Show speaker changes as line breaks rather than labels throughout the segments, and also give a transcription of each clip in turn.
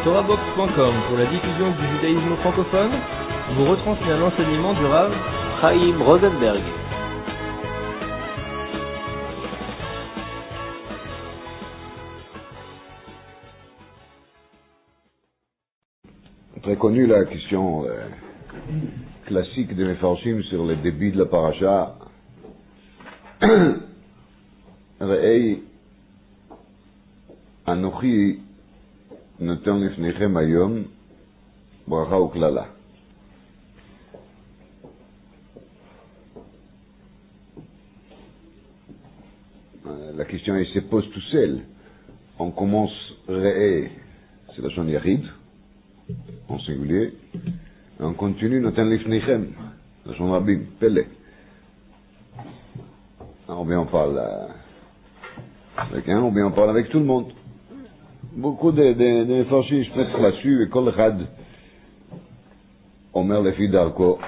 TorahBox.com pour la diffusion du judaïsme francophone vous retransmet un enseignement du Rav
Chaim Rosenberg.
Très connue la question classique de Mefarshim sur le début de la paracha. Re'ei Anochi noten lifnechem hayom bracha uklala. La question elle se pose tout seul. On commence Re'ei, c'est la shon yachid, en singulier, et on continue noten lifnechem, la shon rabim, pele. Ou bien on parle avec un, ou bien on parle avec tout le monde. Beaucoup de מפרשים שפט חלשי, וכל אחד אומר לפי דרכו,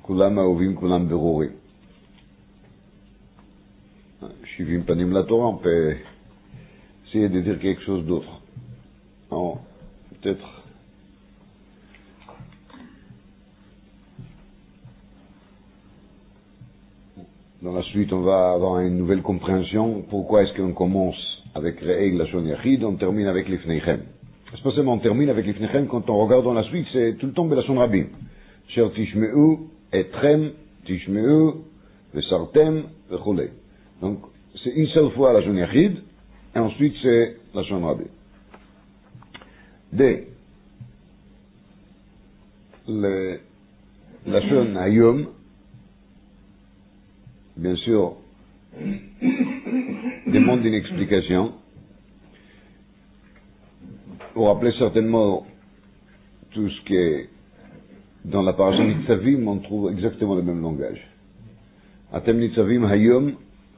כולם אהובים, כולם ברורים. 70 פנים לתורה, on peut essayer de dire quelque chose d'autre. Alors, peut-être dans la suite, on va avoir une nouvelle compréhension. Pourquoi est-ce qu'on commence avec Re'ei la Shon Yachid, on termine avec Lifneichem. C'est pas seulement on termine avec Lifneichem, quand on regarde dans la suite, c'est tout le temps la Shon Rabim. Cher Tishmeu, Etrem, Tishmeu, Vesartem, Vechole. Donc, c'est une seule fois la Shon Yachid, et ensuite c'est la Shon Rabim. La Shon Hayom, bien sûr, demande une explication. Vous rappelez certainement tout ce qui est dans la parasha Nitzavim, on trouve exactement le même langage. Atem Nitzavim Hayom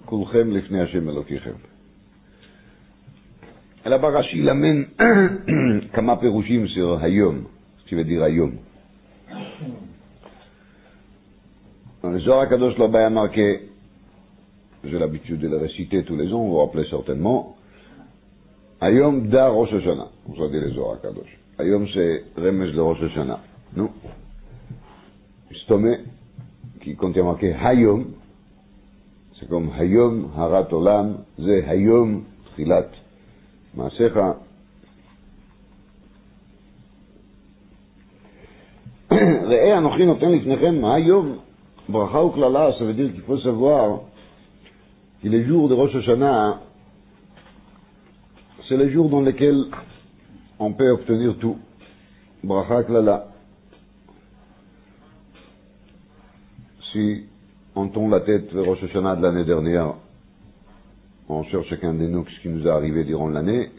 Kulchem Lifnei Hashem Elokichem. Et la parasha il amène Kama Perushim sur Hayom, ce qui veut dire Hayom. Dans le Zohar HaKadosh là-bas il y a marqué, j'ai l'habitude de le réciter tous les ans, vous vous rappelez certainement, Hayom da Rosh Hashanah, vous savez les Zohar HaKadosh. Hayom c'est Remes de Rosh Hashanah. Nous, Stomé, qui quand il y a marqué Hayom, c'est comme Hayom Harat Olam, c'est Hayom Tchilat Maasecha. Re'ei Anochi noten lifnechem Hayom bracha uklala, ça veut dire qu'il faut savoir que les jours de Rosh Hashanah, c'est les jours dans lesquels on peut obtenir tout. Bracha klala. Si on tourne la tête vers Rosh Hashanah de l'année dernière, on cherche chacun de nous ce qui nous est arrivé durant l'année,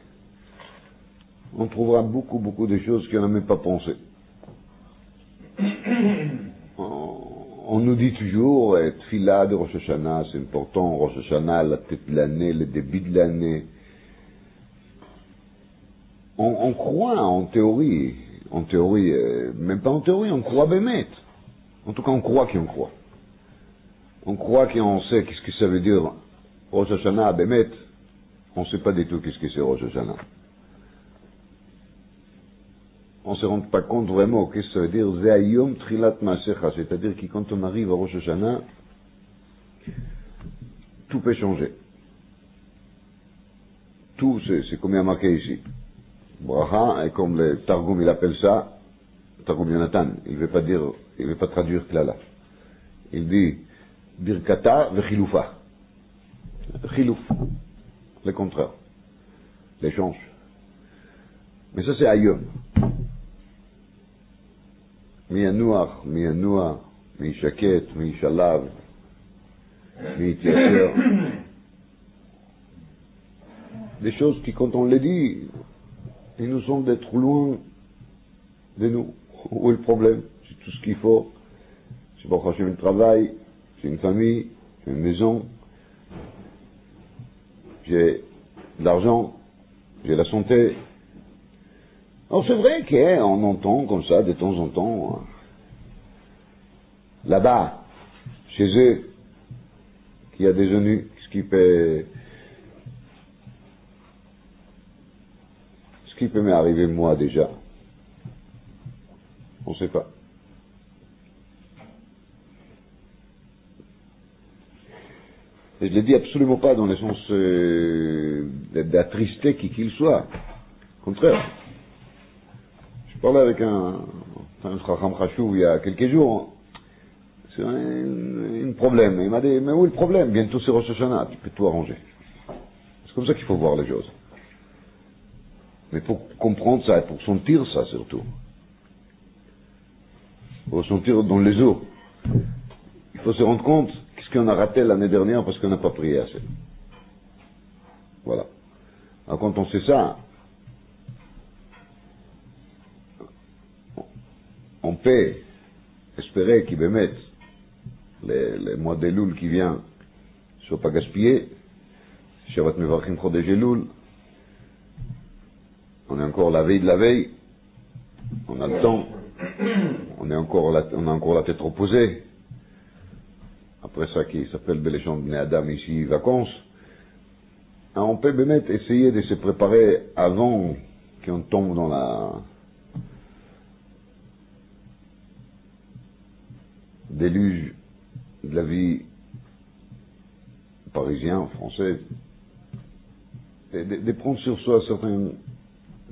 on trouvera beaucoup de choses qu'on n'a même pas pensé. On nous dit toujours, Tfila de Rosh Hashanah, c'est important, Rosh Hashanah, la tête de l'année, le début de l'année. On croit en théorie, même pas en théorie, on croit bémet. En tout cas, on croit qu'on croit. On croit qu'on sait qu'est-ce que ça veut dire Rosh Hashanah, bémet. On ne sait pas du tout qu'est-ce que c'est Rosh Hashanah. On ne se rend pas compte vraiment qu'est-ce que ça veut dire Ze'ayom Trilat Maasecha, c'est-à-dire que quand on arrive à Rosh Hashanah, tout peut changer. Tout, c'est comme il y a marqué ici. Bracha, et comme le Targum il appelle ça, Targum Yonatan, il ne veut pas traduire Klala. Il dit Birkata vechiloufa. Chilouf, le contraire, l'échange. Mais ça c'est Ayom. Mi-Anuach, mi-Shaket, mi-Shalav, mi-Tiaser. Des choses qui, quand on les dit, ils nous semblent d'être loin de nous. Où est le problème? C'est tout ce qu'il faut. C'est pour faire un travail, j'ai une famille, j'ai une maison, j'ai de l'argent, j'ai la santé. Alors c'est vrai qu'on entend comme ça de temps en temps, là-bas, chez eux, qu'il y a des ce qui peut qui peut m'arriver moi déjà? On ne sait pas. Et je ne le dis absolument pas dans le sens d'attrister qui qu'il soit. Au contraire. Je parlais avec un Chacham Chachou il y a quelques jours. C'est un problème. Il m'a dit, mais où est le problème? Bientôt c'est Rosh Hashanah, tu peux tout arranger. C'est comme ça qu'il faut voir les choses. Mais pour comprendre ça, et pour sentir ça surtout. Pour sentir dans les eaux. Il faut se rendre compte qu'est-ce qu'on a raté l'année dernière parce qu'on n'a pas prié assez. Voilà. Alors quand on sait ça, on peut espérer qu'il va mettre les mois d'Elul qui vient ne soient pas gaspillés. Shabbat Mevarchim Chodesh Elul. On est encore la veille de la veille. On a le temps. On a encore la tête reposée. Après ça qui s'appelle Beléchon Bnei Adam ici, vacances. Alors on peut même essayer de se préparer avant qu'on tombe dans la déluge de la vie parisienne, française, et de prendre sur soi certains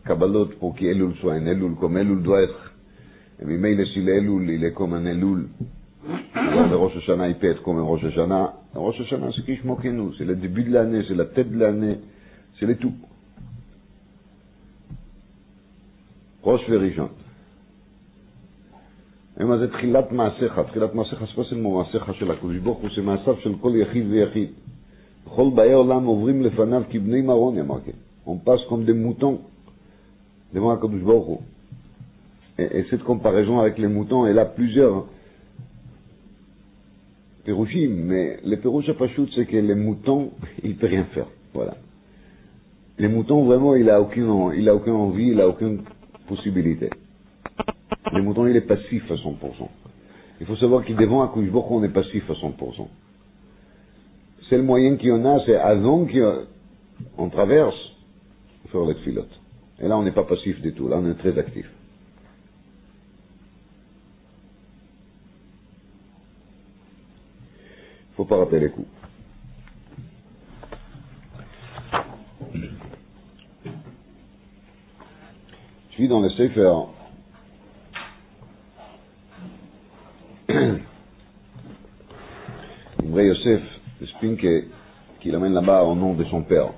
kabbalotes pour qu'Elul soit un Elul comme Elul doit être. Et mais si l'Elul il est comme un Elul, le Rosh Hashanah il peut être comme un Rosh Hashanah. Le Rosh Hashanah c'est qui je moque nous, c'est le début de l'année, c'est la tête de l'année, c'est le tout. Rosh Verishon. מה זה תחילת מעשיך? תחילת מעשיך זה לא סלמו מעשיך של הקדוש ברוך הוא, זה מעשיו של כל יחיד ויחיד. בכל באי עולם עוברים לפניו כבני מרון, אמרתי. On passe comme des moutons devant הקדוש ברוך הוא. Et cette comparaison avec les moutons, elle a plusieurs pérouchim, mais le pérouch pachout, c'est que les moutons, il peut rien faire. Voilà. Les moutons, vraiment, il a aucune envie, il a aucune possibilité. Les moutons, il est passif à 100%. Il faut savoir qu'il devant Akouj Baruch Hu, on est passif à 100%. C'est le moyen qu'il y en a, c'est avant qu'on traverse, faire les tfilotes. Et là, on n'est pas passif du tout, là, on est très actif. Il ne faut pas rater les coups. Je suis dans le Sefer Imre Yosef, le Spinke, qui l'amène là-bas au nom de son père.